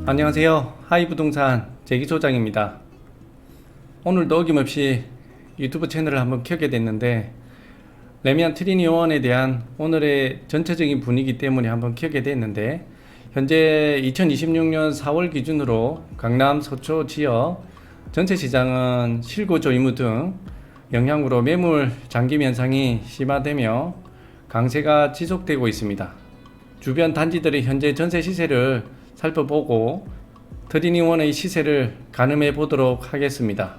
안녕하세요. 하이부동산 재기소장입니다. 오늘도 어김없이 유튜브 채널을 한번 켜게 됐는데 레미안 트리니원에 대한 오늘의 전체적인 분위기 때문에 한번 켜게 됐는데, 현재 2026년 4월 기준으로 강남 서초 지역 전체시장은 실거주 의무 등 영향으로 매물 잠김 현상이 심화되며 강세가 지속되고 있습니다. 주변 단지들의 현재 전세 시세를 살펴보고 트리니원의 시세를 가늠해 보도록 하겠습니다.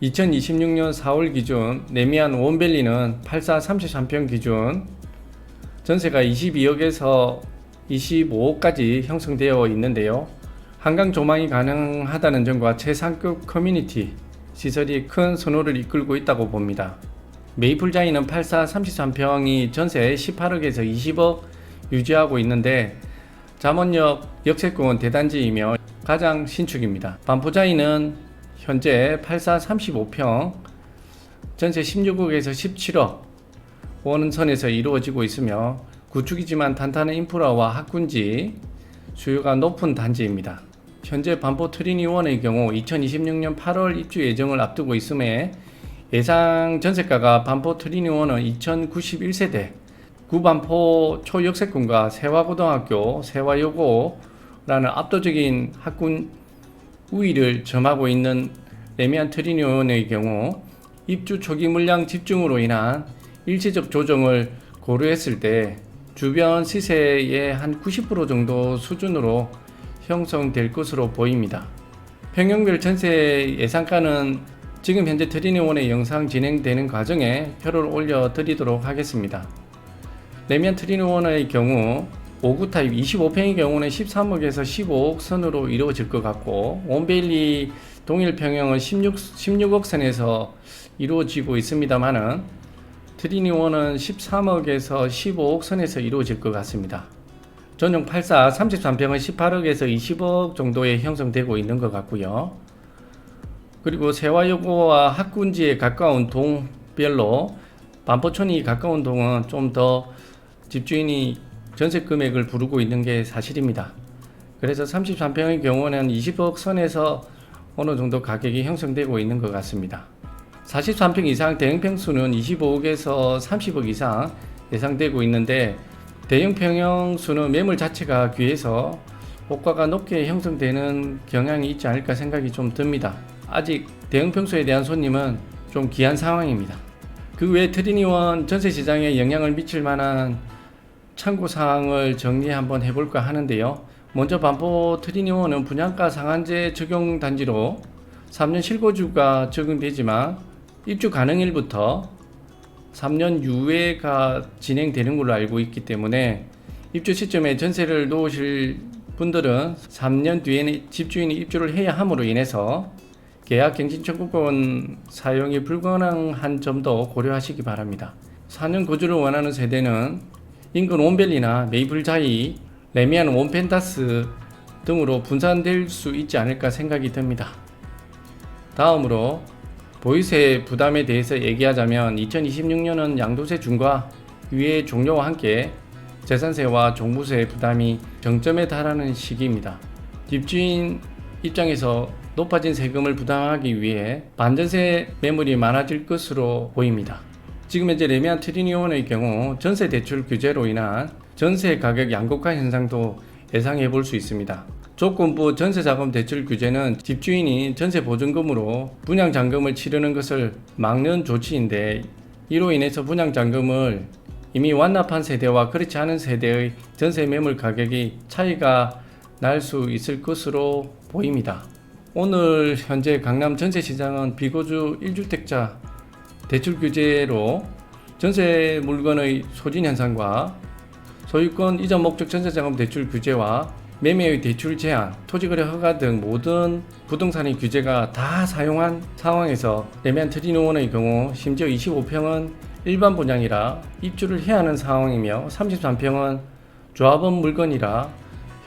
2026년 4월 기준 레미안 원밸리는 84 33평 기준 전세가 22억에서 25억까지 형성되어 있는데요. 한강 조망이 가능하다는 점과 최상급 커뮤니티 시설이 큰 선호를 이끌고 있다고 봅니다. 메이플자이는 84 33평이 전세 18억에서 20억 유지하고 있는데 잠원역 역세권 대단지이며 가장 신축입니다. 반포자이는 현재 84 35평 전세 16억에서 17억 원선에서 이루어지고 있으며 구축이지만 탄탄한 인프라와 학군지 수요가 높은 단지입니다. 현재 반포 트리니원의 경우 2026년 8월 입주 예정을 앞두고 있음에 예상 전세가가 반포 트리니원은 2091세대 구반포 초역세권과 세화고등학교, 세화여고라는 압도적인 학군 우위를 점하고 있는 레미안 트리니원의 경우 입주 초기 물량 집중으로 인한 일시적 조정을 고려했을 때 주변 시세의 한 90% 정도 수준으로 형성될 것으로 보입니다. 평형별 전세 예상가는 지금 현재 트리니원의 영상 진행되는 과정에 표를 올려 드리도록 하겠습니다. 레미안 트리니원의 경우 5구 타입 25평의 경우는 13억에서 15억 선으로 이루어질 것 같고, 원베일리 동일 평형은 16억 선에서 이루어지고 있습니다만은 트리니원은 13억에서 15억 선에서 이루어질 것 같습니다. 전용 84 33평은 18억에서 20억 정도에 형성되고 있는 것 같고요. 그리고 세화여고와 학군지에 가까운 동별로 반포촌이 가까운 동은 좀 더 집주인이 전세 금액을 부르고 있는 게 사실입니다. 그래서 33평의 경우는 20억 선에서 어느 정도 가격이 형성되고 있는 것 같습니다. 43평 이상 대형평 수는 25억에서 30억 이상 예상되고 있는데, 대형평형 수는 매물 자체가 귀해서 호가가 높게 형성되는 경향이 있지 않을까 생각이 좀 듭니다. 아직 대형평수에 대한 손님은 좀 귀한 상황입니다. 그 외 트리니원 전세시장에 영향을 미칠 만한 참고사항을 정리 한번 해볼까 하는데요. 먼저 반포 트리니원은 분양가 상한제 적용 단지로 3년 실거주가 적용되지만 입주 가능일부터 3년 유예가 진행되는 걸로 알고 있기 때문에 입주 시점에 전세를 놓으실 분들은 3년 뒤에는 집주인이 입주를 해야 함으로 인해서 계약 갱신 청구권 사용이 불가능한 점도 고려하시기 바랍니다. 4년 거주를 원하는 세대는 인근 원밸리나 메이플자이, 레미안 원펜타스 등으로 분산될 수 있지 않을까 생각이 듭니다. 다음으로 보유세 부담에 대해서 얘기하자면 2026년은 양도세 중과 유예 종료와 함께 재산세와 종부세 부담이 정점에 달하는 시기입니다. 집주인 입장에서 높아진 세금을 부담하기 위해 반전세 매물이 많아질 것으로 보입니다. 지금 현재 레미안 트리니원의 경우 전세 대출 규제로 인한 전세 가격 양극화 현상도 예상해 볼 수 있습니다. 조건부 전세자금 대출 규제는 집주인이 전세 보증금으로 분양잔금을 치르는 것을 막는 조치인데, 이로 인해서 분양잔금을 이미 완납한 세대와 그렇지 않은 세대의 전세 매물 가격이 차이가 날 수 있을 것으로 보입니다. 오늘 현재 강남 전세시장은 비거주 1주택자 대출 규제로 전세 물건의 소진 현상과 소유권 이전 목적 전세자금 대출 규제와 매매의 대출 제한, 토지거래 허가 등 모든 부동산의 규제가 다 사용한 상황에서 레미안 트리니원의 경우 심지어 25평은 일반 분양이라 입주를 해야 하는 상황이며 33평은 조합원 물건이라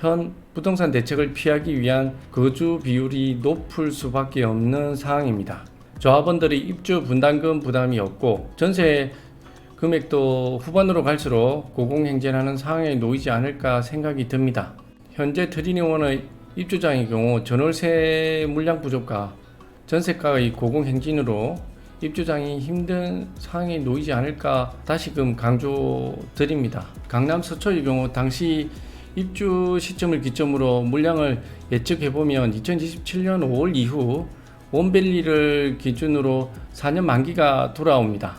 현 부동산 대책을 피하기 위한 거주 비율이 높을 수밖에 없는 상황입니다. 조합원들의 입주 분담금 부담이 없고 전세 금액도 후반으로 갈수록 고공행진하는 상황에 놓이지 않을까 생각이 듭니다. 현재 트리니원의 입주장의 경우 전월세 물량 부족과 전세가의 고공행진으로 입주장이 힘든 상황에 놓이지 않을까 다시금 강조드립니다. 강남 서초의 경우 당시 입주 시점을 기점으로 물량을 예측해보면 2027년 5월 이후 원밸리를 기준으로 4년 만기가 돌아옵니다.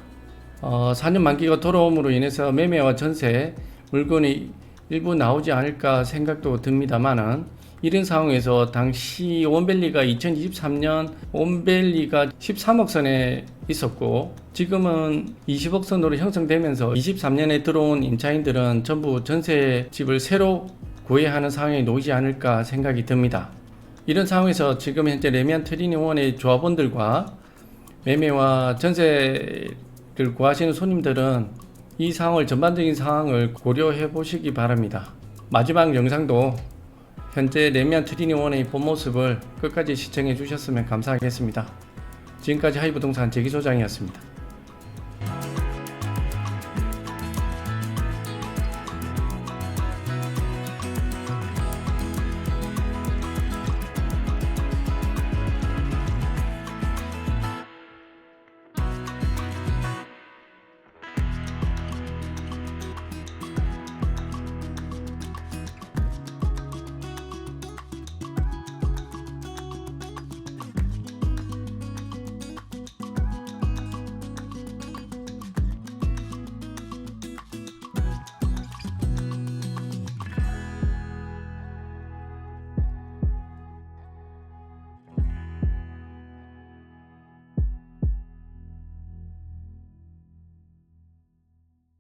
4년 만기가 돌아옴으로 인해서 매매와 전세 물건이 일부 나오지 않을까 생각도 듭니다만은 이런 상황에서 당시 원밸리가 2023년 원밸리가 13억 선에 있었고 지금은 20억 선으로 형성되면서 23년에 들어온 임차인들은 전부 전세집을 새로 구해야 하는 상황에 놓이지 않을까 생각이 듭니다. 이런 상황에서 지금 현재 레미안 트리니원의 조합원들과 매매와 전세를 구하시는 손님들은 이 상황을 전반적인 상황을 고려해 보시기 바랍니다. 마지막 영상도 현재 레미안 트리니원의 본 모습을 끝까지 시청해 주셨으면 감사하겠습니다. 지금까지 하이부동산 재기소장이었습니다.